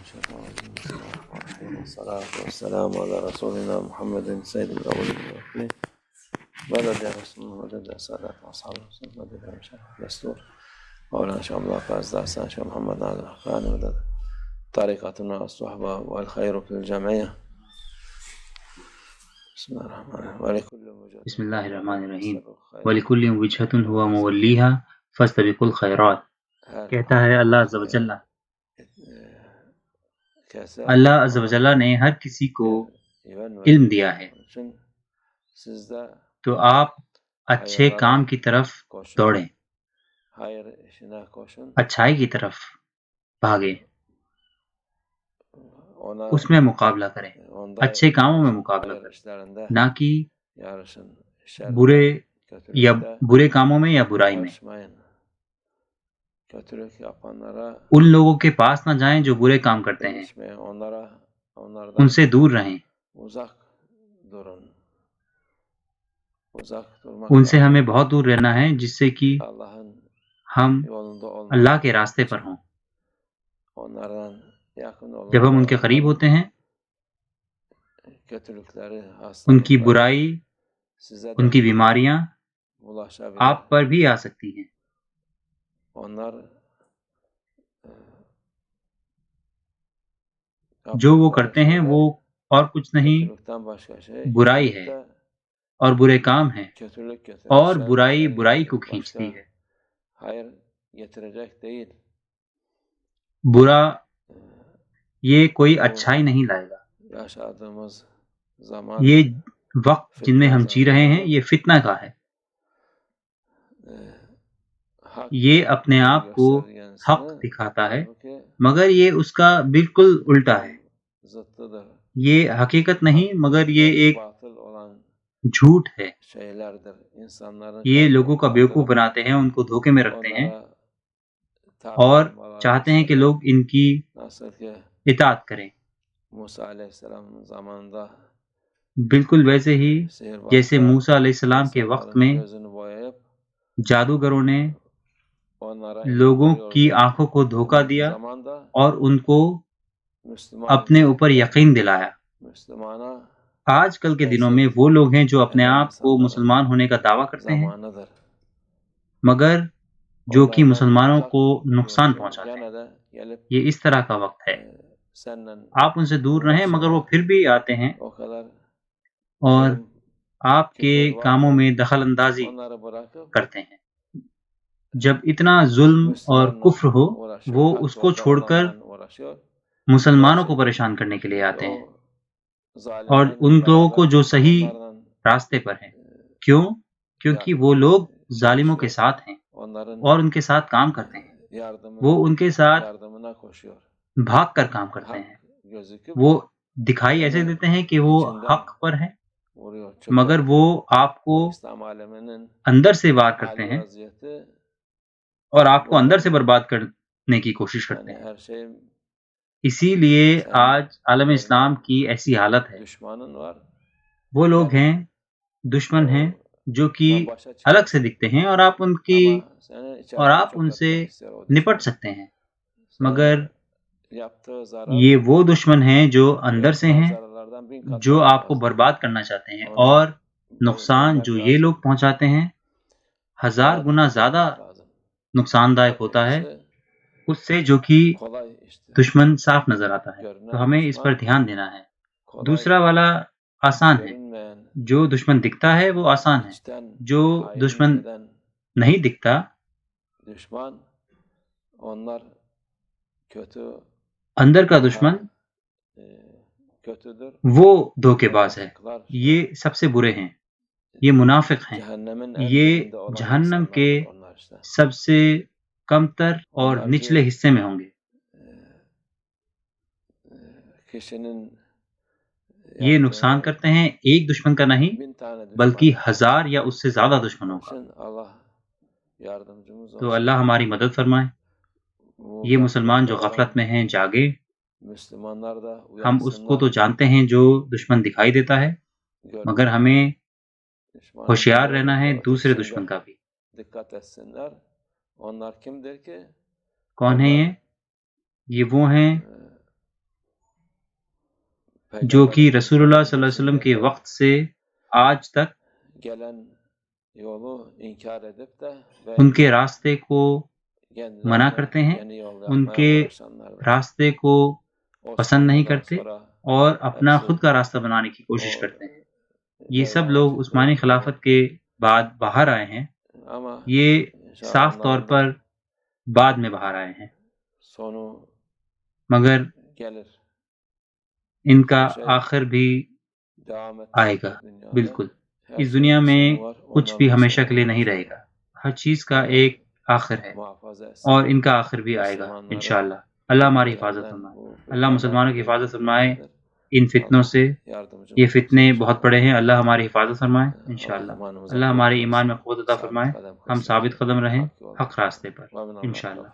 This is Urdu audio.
الشيطان الرجيم. بسم الله الرحمن الرحيم والصلاة والسلام على رسولنا محمد سيد الأولين والآخرين مدد يا رسول الله مدد يا سادات أصحاب الرسول مدد يا مشايخ الدستور مولانا شيخ عبد الله فاز دارسان شيخ محمد علي الحقاني مدد طريقتنا الصحبة والخير في الجمعية. بسم الله الرحمن الرحيم ولكل وجهة بسم اللہ الرحمن الرحیم وَلِكُلِّ وِجْهَةٌ هُوَ مُوَلِّيهَا فَاسْتَبِقُوا الْخَيْرَاتِ. کہتا ہے اللہ عز و جل، اللہ عز و جل نے ہر کسی کو علم دیا ہے، تو آپ اچھے کام کی طرف دوڑیں، اچھائی کی طرف بھاگیں، اس میں مقابلہ کریں، اچھے کاموں میں مقابلہ کریں، نہ کہ برے کاموں میں یا برائی میں. ان لوگوں کے پاس نہ جائیں جو برے کام کرتے ہیں، ان سے دور رہیں، ان سے ہمیں بہت دور رہنا ہے جس سے کہ ہم اللہ کے راستے پر ہوں. جب ہم ان کے قریب ہوتے ہیں، ان کی برائی، ان کی بیماریاں آپ پر بھی آ سکتی ہیں. جو وہ کرتے ہیں وہ اور کچھ نہیں برائی ہے اور برے کام ہیں، اور برائی برائی کو کھینچتی ہے. برا یہ کوئی اچھائی نہیں لائے گا. یہ وقت جن میں ہم جی رہے ہیں یہ فتنہ کا ہے. یہ اپنے آپ کو حق دکھاتا ہے مگر یہ اس کا بالکل الٹا ہے. یہ حقیقت نہیں مگر یہ ایک جھوٹ ہے. یہ لوگوں کا بیوقوف بناتے ہیں، ان کو دھوکے میں رکھتے ہیں اور چاہتے ہیں کہ لوگ ان کی اطاعت کریں، بالکل ویسے ہی جیسے موسیٰ علیہ السلام کے وقت میں جادوگروں نے لوگوں کی آنکھوں کو دھوکہ دیا اور ان کو اپنے اوپر یقین دلایا. آج کل کے دنوں میں وہ لوگ ہیں جو اپنے آپ کو مسلمان ہونے کا دعویٰ کرتے ہیں مگر جو کہ مسلمانوں کو نقصان پہنچاتے ہیں. یہ اس طرح کا وقت ہے. آپ ان سے دور رہیں مگر وہ پھر بھی آتے ہیں اور آپ کے کاموں میں دخل اندازی کرتے ہیں. جب اتنا ظلم اور کفر ہو وہ اس کو چھوڑ کر مسلمانوں کو پریشان کرنے کے لیے آتے ہیں اور ان لوگوں کو جو صحیح راستے پر ہیں. کیوں؟ کیونکہ وہ لوگ ظالموں کے ساتھ ہیں اور ان کے ساتھ کام کرتے ہیں. وہ ان کے ساتھ بھاگ کر کام کرتے ہیں. وہ دکھائی ایسے دیتے ہیں کہ وہ حق پر ہیں مگر وہ آپ کو اندر سے وار کرتے ہیں اور آپ کو اندر سے برباد کرنے کی کوشش کرتے ہیں. اسی لیے آج عالم اسلام کی ایسی حالت ہے. وہ لوگ ہیں، دشمن ہیں جو کہ الگ سے دکھتے ہیں اور آپ ان سے نپٹ سکتے ہیں مگر یہ وہ دشمن ہیں جو اندر سے ہیں، جو آپ کو برباد کرنا چاہتے ہیں اور نقصان جو یہ لوگ پہنچاتے ہیں 1000 گنا زیادہ نقصان دائق ہوتا ہے اس سے جو کہ دشمن صاف نظر آتا ہے. تو ہمیں اس پر دھیان دینا ہے. دوسرا والا آسان ہے، جو دشمن دکھتا ہے وہ آسان ہے. جو دشمن نہیں دکھتا اندر کا دشمن وہ دھوکے باز ہے. یہ سب سے برے ہیں، یہ منافق ہیں، یہ جہنم کے سب سے کمتر اور نچلے حصے میں ہوں گے. یہ نقصان کرتے ہیں ایک دشمن کا نہیں بلکہ 1000 یا اس سے زیادہ دشمنوں کا. تو اللہ ہماری مدد فرمائے. یہ مسلمان جو غفلت میں ہیں جاگے. ہم اس کو تو جانتے ہیں جو دشمن دکھائی دیتا ہے مگر ہمیں ہوشیار رہنا ہے دوسرے دشمن کا بھی. کون ہیں یہ وہ ہیں جو کہ رسول اللہ صلی اللہ علیہ وسلم کے وقت سے آج تک ان کے راستے کو منع کرتے ہیں، ان کے راستے کو پسند نہیں کرتے اور اپنا خود کا راستہ بنانے کی کوشش کرتے ہیں۔ یہ سب لوگ عثمانی خلافت کے بعد باہر آئے ہیں، یہ صاف طور پر بعد میں باہر آئے ہیں، مگر ان کا آخر بھی آئے گا۔ بالکل، اس دنیا میں کچھ بھی ہمیشہ کے لیے نہیں رہے گا، ہر چیز کا ایک آخر ہے اور ان کا آخر بھی آئے گا انشاءاللہ۔ اللہ ہماری حفاظت فرمائے، اللہ مسلمانوں کی حفاظت فرمائے ان فتنوں سے۔ یہ فتنے بہت بڑے ہیں، اللہ ہماری حفاظت فرمائے انشاءاللہ۔ اللہ ہمارے ایمان میں قوت عطا فرمائے، ہم ثابت قدم رہیں حق راستے پر انشاءاللہ۔